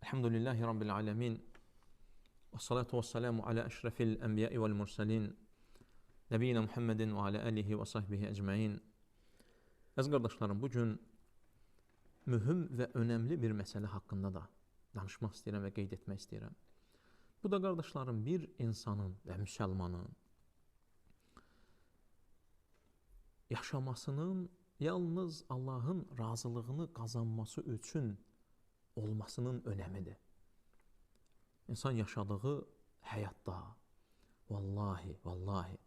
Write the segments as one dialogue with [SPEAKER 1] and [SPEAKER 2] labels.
[SPEAKER 1] Elhamdülillahi Rabbil alemin. Və salatu və salamu alə əşrəfil ənbiyai vəl mürsəlin. Nəbiyyina Muhammedin və alə alihi və sahbihi əcməin. Əziz qardaşlarım, bugün mühüm və önəmli bir məsələ haqqında da danışmaq istəyirəm və qeyd etmək istəyirəm. Bu da qardaşlarım, bir insanın və müsəlmanın yaşamasının yalnız Allahın razılığını qazanması üçün olmasının önəmidir. İnsan yaşadığı həyatda vallahi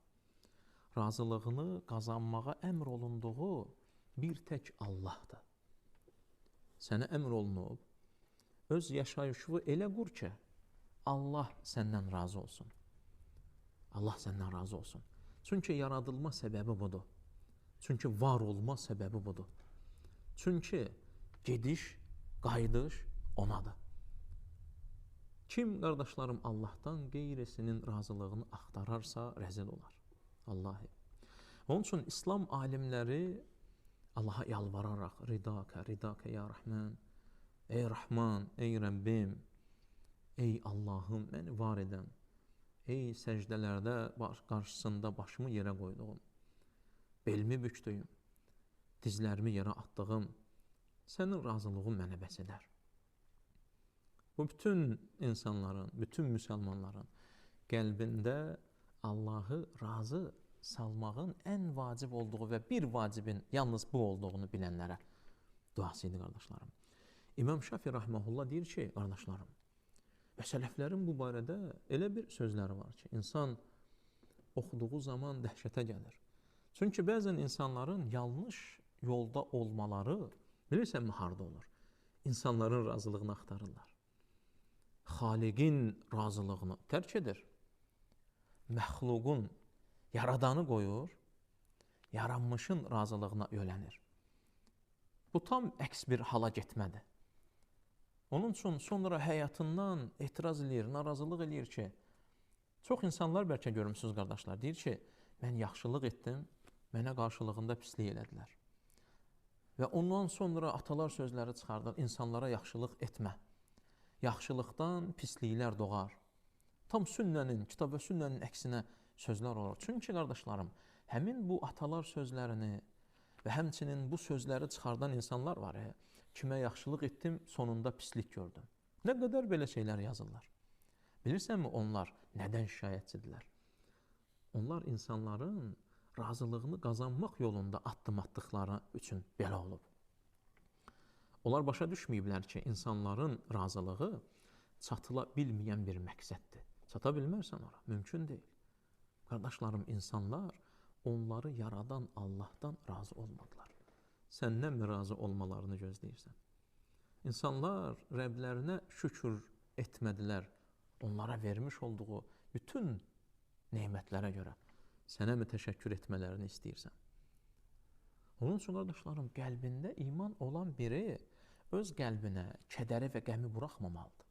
[SPEAKER 1] razılığını qazanmağa əmr olunduğu bir tək Allahdır. Sənə əmr olunub, öz yaşayışını elə qur ki, Allah səndən razı olsun. Allah səndən razı olsun. Çünki yaradılma səbəbi budur. Çünki var olma səbəbi budur. Çünki gediş, qayıdış onadır. Kim, qardaşlarım, Allahdan qeyrisinin razılığını axtararsa rəzil olar. Vallahi. Onun üçün İslam alimləri Allaha yalvararaq, ridakə ya Rəhmən, ey Rəhman, ey Rəbbim, ey Allahım, məni var edən, ey səcdələrdə qarşısında başımı yerə qoyduğum, belmi bükdüyüm, dizlərimi yerə atdığım, sənin razılığın mənə bəs edər. Bu bütün insanların, bütün müsəlmanların qəlbində Allahı razı salmağın ən vacib olduğu və bir vacibin yalnız bu olduğunu bilənlərə duası idi, qardaşlarım. İmam Şafi Rahməhullah deyir ki, qardaşlarım, və sələflərin bu barədə elə bir sözləri var ki, insan oxuduğu zaman dəhşətə gəlir. Çünki bəzən insanların yanlış yolda olmaları, bilirsənmi, harda olur? İnsanların razılığını axtarırlar. Xaliqin razılığını tərk edir. Məxluqun, yaradanı qoyur, yaranmışın razılığına yönəlir. Bu tam əks bir hala getmədir. Onun üçün sonra həyatından etiraz edir, narazılıq edir ki, çox insanlar bəlkə görmüsünüz, qardaşlar, deyir ki, mən yaxşılıq etdim, mənə qarşılığında pislik elədilər. Və ondan sonra atalar sözləri çıxardır, insanlara yaxşılıq etmə. Yaxşılıqdan pisliklər doğar. Tam sünnənin, kitab və sünnənin əksinə sözlər olur. Çünki, qardaşlarım, həmin bu atalar sözlərini və həmçinin bu sözləri çıxardan insanlar var. Kimə yaxşılıq etdim, sonunda pislik gördüm. Nə qədər belə şeylər yazırlar. Bilirsənmi, onlar nədən şikayətçidirlər? Onlar insanların razılığını qazanmaq yolunda addım atdıqları üçün belə olub. Onlar başa düşməyiblər ki, insanların razılığı çatıla bilməyən bir məqsəddir. Çata bilmərsən ora, mümkün deyil. Qardaşlarım, insanlar onları yaradan Allahdan razı olmadılar. Səndən mi razı olmalarını gözləyirsən? İnsanlar Rəblərinə şükür etmədilər, onlara vermiş olduğu bütün nemətlərə görə. Sənə mi təşəkkür etmələrini istəyirsən? Onun üçün, qardaşlarım, qəlbində iman olan biri öz qəlbinə kədəri və qəmi buraxmamalıdır.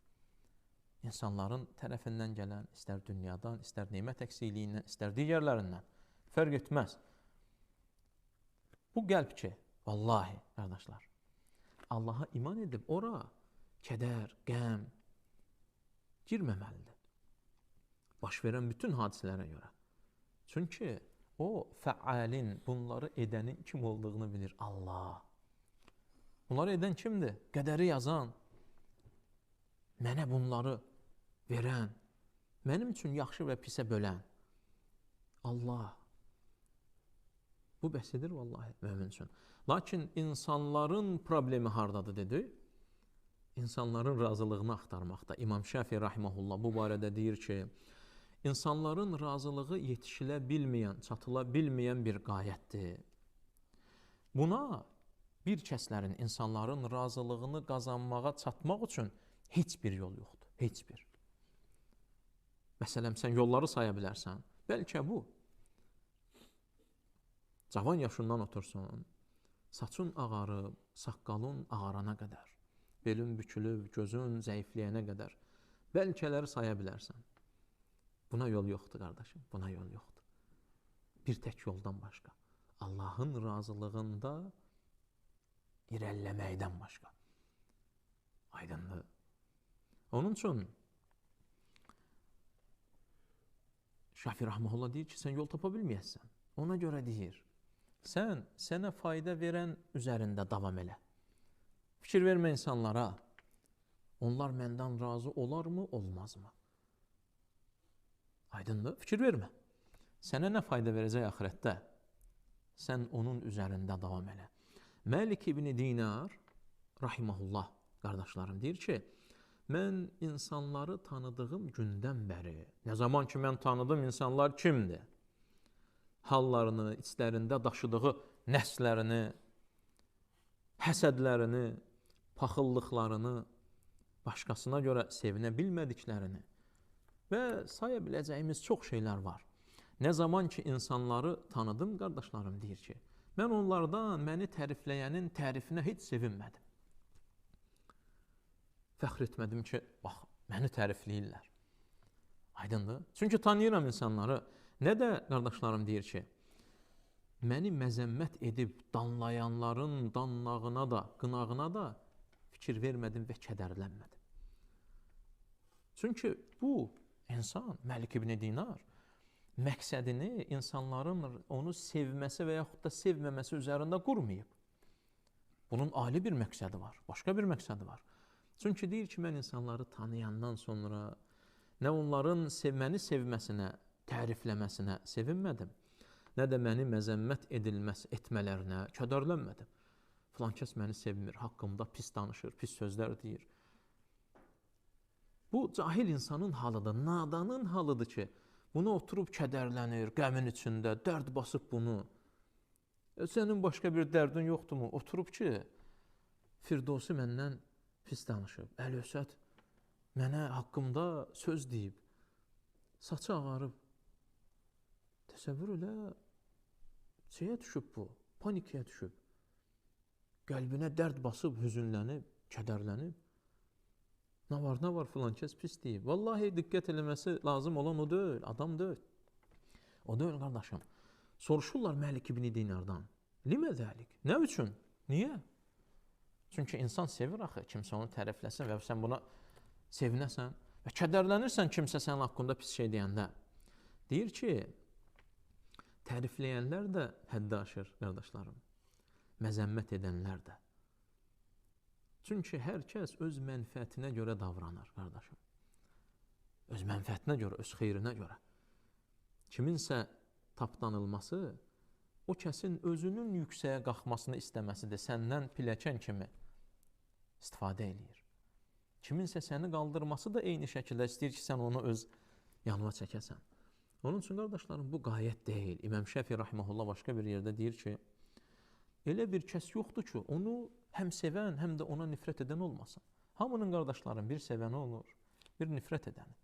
[SPEAKER 1] İnsanların tərəfindən gələn, istər dünyadan, istər nemət əksiliyindən, istər digərlərindən, fərq etməz. Bu qəlb ki, vallahi, qardaşlar, Allaha iman edib, ora kədər, qəm girməməlidir. Baş verən bütün hadisələrə görə. Çünki o fəalin, bunları edənin kim olduğunu bilir, Allah. Bunları edən kimdir? Qədəri yazan, mənə bunları verən, mənim üçün yaxşı və pisə bölən Allah. Bu bəsidir, vallahi, mömin üçün. Lakin insanların problemi hardadır, dedi? İnsanların razılığını axtarmaqda. İmam Şafi Rahiməhullah bu barədə deyir ki, İnsanların razılığı yetişilə bilməyən, çatıla bilməyən bir qayətdir. Buna bir kəslərin, insanların razılığını qazanmağa çatmaq üçün heç bir yol yoxdur, heç bir. Məsələn, sən yolları saya bilərsən, bəlkə bu. Cavan yaşından otursun, saçın ağarıb, saqqalın ağarana qədər, belin bükülüb, gözün zəifləyənə qədər, bəlkələri saya bilərsən. Buna yol yoxdur, qardaşım, buna yol yoxdur. Bir tək yoldan başqa. Allahın razılığında irəliləməkdən başqa. Aydındır. Onun üçün Şafi Rahmanullah deyir ki, sən yol tapa bilməyəsən. Ona görə deyir, sən sənə fayda verən üzərində davam elə. Fikir vermə insanlara, onlar məndən razı olarmı, olmazmı? Aydındır, fikir vermə. Sənə nə fayda verəcək axirətdə? Sən onun üzərində davam elə. Məlik ibn Dinar, rahiməhullah, qardaşlarım, deyir ki, mən insanları tanıdığım gündən bəri, nə zaman ki mən tanıdığım insanlar kimdir? Hallarını, içlərində daşıdığı nəslərini, həsədlərini, paxıllıqlarını, başqasına görə sevinə bilmədiklərini və saya biləcəyimiz çox şeylər var. Nə zaman ki insanları tanıdım, qardaşlarım, deyir ki, mən onlardan məni tərifləyənin tərifinə heç sevinmədim. Fəxr etmədim ki, bax, məni tərifləyirlər. Aydındır. Çünki tanıyıram insanları. Nə də qardaşlarım deyir ki, məni məzəmmət edib danlayanların danlağına da, qınağına da fikir vermədim və kədərlənmədim. Çünki bu insan, Məlik ibn Dinar, məqsədini insanların onu sevməsi və yaxud da sevməməsi üzərində qurmayıb. Bunun ali bir məqsədi var, başqa bir məqsədi var. Çünki deyir ki, mən insanları tanıyandan sonra nə onların məni sevməsinə, tərifləməsinə sevinmədim, nə də məni məzəmmət etmələrinə kədərlənmədim. Filan kəs məni sevmir, haqqımda pis danışır, pis sözlər deyir. Bu, cahil insanın halıdır, nadanın halıdır ki, bunu oturub kədərlənir, qəmin içində, dərd basıb bunu. Sənin başqa bir dərdin yoxdurmu? Oturub ki, Firdovsi məndən pis danışıb, Əli-Əsəd mənə haqqımda söz deyib, saçı ağarıb. Təsəvvür elə, şeyə düşüb bu, panikaya düşüb. Qəlbinə dərd basıb, hüzünlənib, kədərlənib. Nə var filan kəs pis deyib. Vallahi diqqət eləməsi lazım olan o deyil, adam deyil. O deyil, qardaşım. Soruşurlar Məlik ibn Dinardan. Limə zəlik? Nə üçün? Niyə? Çünki insan sevir axı, kimsə onu tərifləsin və sən buna sevinəsən və kədərlənirsən kimsə sənin haqqında pis şey deyəndə. Deyir ki, tərifləyənlər də həddə aşır, qardaşlarım. Məzəmmət edənlər də. Çünki hər kəs öz mənfəətinə görə davranır, qardaşım. Öz mənfəətinə görə, öz xeyrinə görə. Kiminsə tapdanılması, o kəsin özünün yüksəyə qalxmasını istəməsidir, səndən piləkən kimi istifadə eləyir. Kiminsə səni qaldırması da eyni şəkildə istəyir ki, sən onu öz yanına çəkəsən. Onun üçün, qardaşlarım, bu qayət deyil. İmam Şəfi rahimehullah başqa bir yerdə deyir ki, elə bir kəs yoxdur ki, onu həm sevən, həm də ona nifrət edən olmasın. Hamının, qardaşlarım, bir sevəni olur, bir nifrət edəni.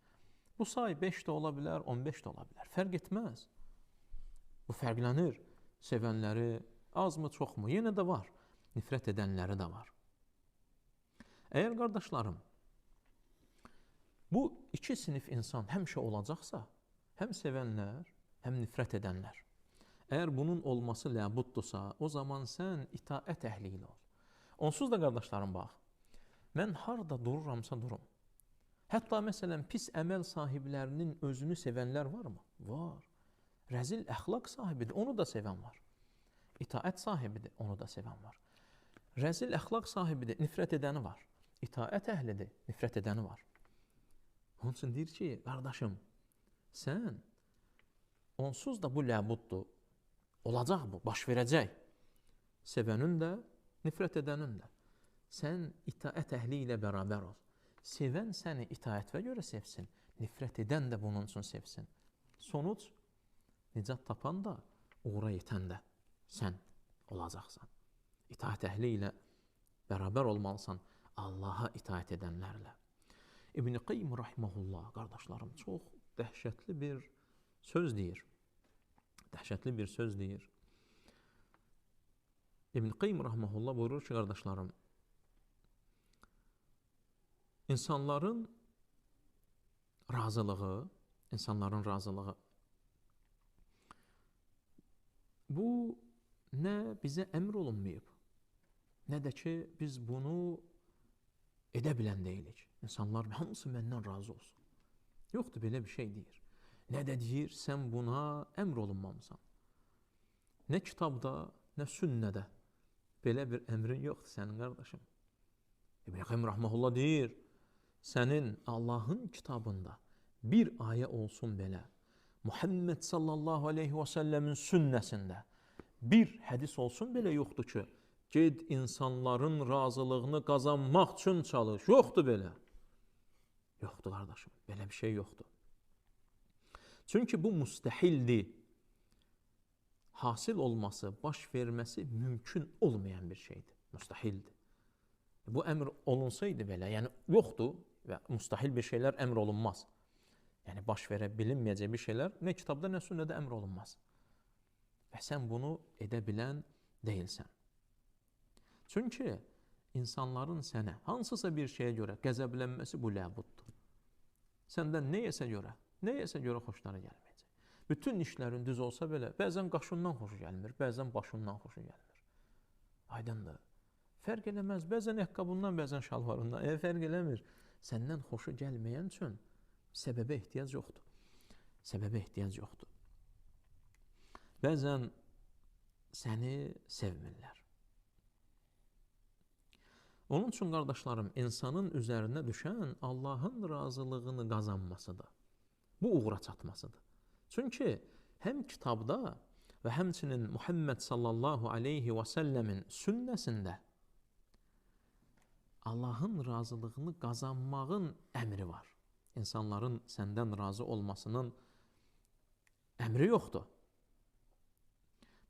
[SPEAKER 1] Bu say 5 də ola bilər, 15 də ola bilər. Fərq etməz. Bu fərqlənir. Sevənləri azmı, çoxmu? Yenə də var. Nifrət edənləri də var. Əgər, qardaşlarım, bu iki sinif insan həmişə olacaqsa, həm sevənlər, həm nifrət edənlər. Əgər bunun olması ləbuddursa, o zaman sən itaət əhli ilə ol. Onsuz da, qardaşlarım, bax, mən harada dururamsa durum. Hətta, məsələn, pis əməl sahiblərinin özünü sevənlər varmı? Var. Rəzil əxlaq sahibidir, onu da sevən var. İtaət sahibidir, onu da sevən var. Rəzil əxlaq sahibidir, nifrət edəni var. İtaət əhlidir, nifrət edəni var. Onun üçün deyir ki, qardaşım, sən onsuz da bu ləbuddur, olacaq bu, baş verəcək. Sevənin də, nifrət edənin də. Sən itaət əhli ilə bərabər ol. Sevən səni itaətə görə sevsin, nifrət edən də bunun üçün sevsin. Sonuc, nicat tapan da, uğura yetən də sən olacaqsan. İtaət əhli ilə bərabər olmalısan Allaha itaət edənlərlə. İbn-i Qayyim rahimehullah, qardaşlarım, çox dəhşətli bir söz deyir. Dəhşətli bir söz deyir. İbn-i Qayyim rahimehullah buyurur ki, qardaşlarım, insanların razılığı bu nə bizə əmr olunmayıb, nə də ki biz bunu edə bilən deyilik. İnsanlar hamısı məndən razı olsun. Yoxdur, belə bir şey deyir. Nə də deyir, sən buna əmr olunmamısan. Nə kitabda, nə sünnədə belə bir əmrin yoxdur sənin qardaşım. İbn Qayyim Rahimehullah deyir, sənin Allahın kitabında bir ayə olsun belə, Muhammed sallallahu aleyhi və səlləmin sünnəsində bir hədis olsun belə yoxdur ki, ged insanların razılığını qazanmaq üçün çalış. Yoxdur belə. Yoxdur qardaşım, belə bir şey yoxdur. Çünki bu müstəhildir. Hasil olması, baş verməsi mümkün olmayan bir şeydir. Müstəhildir. Bu əmr olunsaydı belə, yəni yoxdur və müstəhil bir şeylər əmr olunmaz. Yəni baş verə bilinməyəcək bir şeylər nə kitabda, nə sünnədə əmr olunmaz. Və sən bunu edə bilən deyilsən. Çünki insanların sənə hansısa bir şeyə görə qəzəblənməsi bu ləbuddur. Səndən nəyəsə görə xoşları gəlməyəcək. Bütün işlərin düz olsa belə, bəzən qaşından xoşu gəlmir, bəzən başından xoşu gəlmir. Aydındır. Fərq eləməz, bəzən əqqabından, bəzən şalvarından, fərq eləmir. Səndən xoşu gəlməyən üçün səbəbə ehtiyac yoxdur. Səbəbə ehtiyac yoxdur. Bəzən səni sevmirlər. Onun üçün, qardaşlarım, insanın üzərinə düşən Allahın razılığını qazanmasıdır. Bu uğura çatmasıdır. Çünki həm kitabda və həmçinin Muhammed sallallahu aleyhi və səlləmin sünnəsində Allahın razılığını qazanmağın əmri var. İnsanların səndən razı olmasının əmri yoxdur.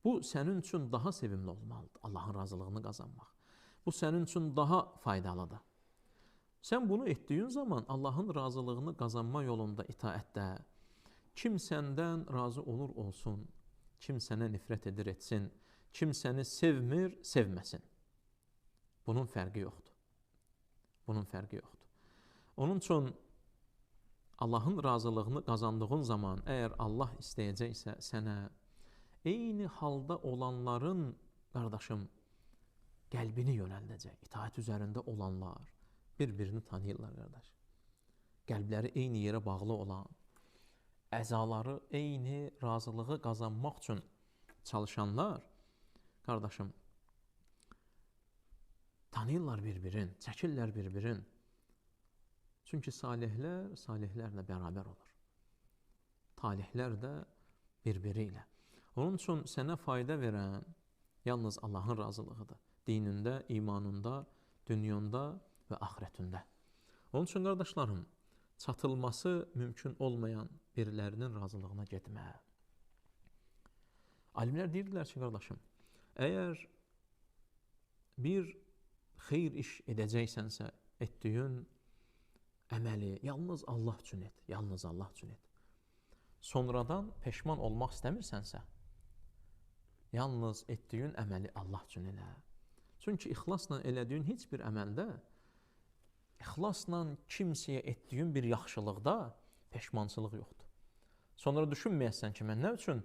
[SPEAKER 1] Bu sənin üçün daha sevimli olmalıdır, Allahın razılığını qazanmaq. Bu sənin üçün daha faydalıdır. Sən bunu etdiyin zaman Allahın razılığını qazanma yolunda itaətdə, kim səndən razı olur olsun, kim sənə nifrət edir etsin, kim səni sevmir, sevməsin. Bunun fərqi yoxdur. Bunun fərqi yoxdur. Onun üçün Allahın razılığını qazandığın zaman, əgər Allah istəyəcəksə sənə eyni halda olanların, qardaşım, qəlbini yönəldəcək. İtaət üzərində olanlar bir-birini tanıyırlar, qardaş. Qəlbləri eyni yerə bağlı olan, əzaları eyni razılığı qazanmaq üçün çalışanlar, qardaşım, tanıyırlar bir-birin, çəkirlər bir-birin. Çünki salihlərlə bərabər olur. Talihlər də bir-biri ilə. Onun üçün sənə fayda verən yalnız Allahın razılığıdır. Dinində, imanında, dünyanda və axirətində. Onun üçün, qardaşlarım, çatılması mümkün olmayan birilərinin razılığına getmə. Alimlər deyirdilər ki, qardaşım, əgər bir xeyir iş edəcəksənsə, etdiyin əməli yalnız Allah üçün et, yalnız Allah üçün et. Sonradan peşman olmaq istəmirsənsə, yalnız etdiyin əməli Allah üçün elə. Çünki ixlasla elədiyin heç bir əməldə, ixlasla kimsəyə etdiyin bir yaxşılıqda peşmançılıq yoxdur. Sonra düşünməyəsən ki, mən nə üçün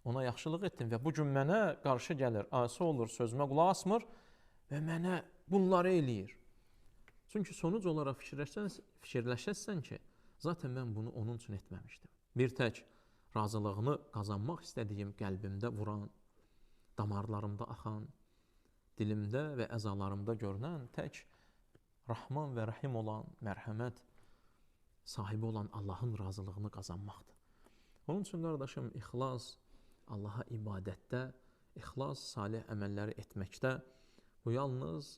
[SPEAKER 1] ona yaxşılıq etdim və bu gün mənə qarşı gəlir, asi olur, sözümə qulaq asmır və mənə bunları eləyir. Çünki sonuc olaraq fikirləşəsən ki, zaten mən bunu onun üçün etməmişdim. Bir tək razılığını qazanmaq istədiyim qəlbimdə vuran, damarlarımda axan, dilimdə və əzalarımda görünən tək Rahman və Rahim olan, mərhəmət sahibi olan Allahın razılığını qazanmaqdır. Onun üçün, qardaşım, ixlas Allaha ibadətdə, ixlas salih əməlləri etməkdə bu yalnız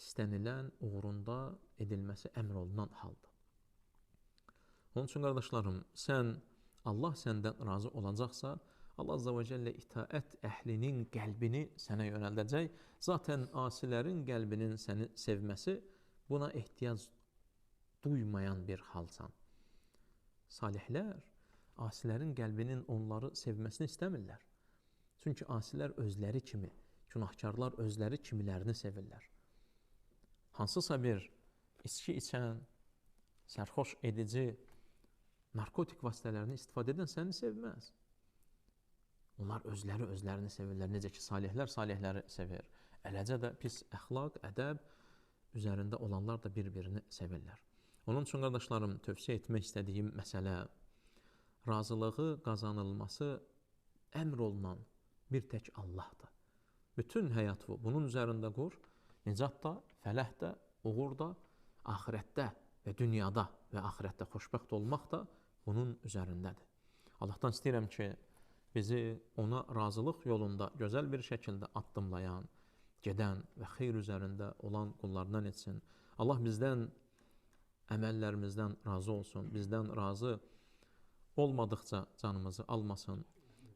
[SPEAKER 1] istənilən uğrunda edilməsi əmr olunan haldır. Onun üçün, qardaşlarım, Allah səndən razı olacaqsa, Allah Azza və Cəllə itaət əhlinin qəlbini sənə yönəldəcək. Zaten asilərin qəlbinin səni sevməsi buna ehtiyac duymayan bir halsan. Salihlər asilərin qəlbinin onları sevməsini istəmirlər. Çünki asilər özləri kimi, günahkarlar özləri kimilərini sevirlər. Hansısa bir içki içən, sərxoş edici, narkotik vasitələrini istifadə edən səni sevməz. Onlar özlərini sevirlər. Necə ki, salihlər salihləri sevir. Eləcə də pis əxlaq, ədəb üzərində olanlar da bir-birini sevirlər. Onun üçün qardaşlarım, tövsiyə etmək istədiyim məsələ razılığı qazanılması əmr olunan bir tək Allahdır. Bütün həyat bu. Bunun üzərində qur. Nicat da, fələh də, uğur da, axirətdə və dünyada və axirətdə xoşbəxt olmaq da bunun üzərindədir. Allahdan istəyirəm ki, bizi ona razılıq yolunda gözəl bir şəkildə addımlayan, gedən və xeyr üzərində olan qullarından etsin. Allah bizdən, əməllərimizdən razı olsun, bizdən razı olmadıqca canımızı almasın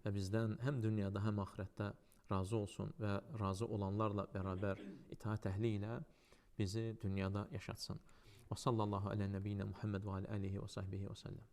[SPEAKER 1] və bizdən həm dünyada, həm axirətdə razı olsun və razı olanlarla bərabər itaət əhli ilə bizi dünyada yaşatsın. Və sallallahu alə nəbiyyinə Muhammed və alə alihi və sahbihi və səlləm.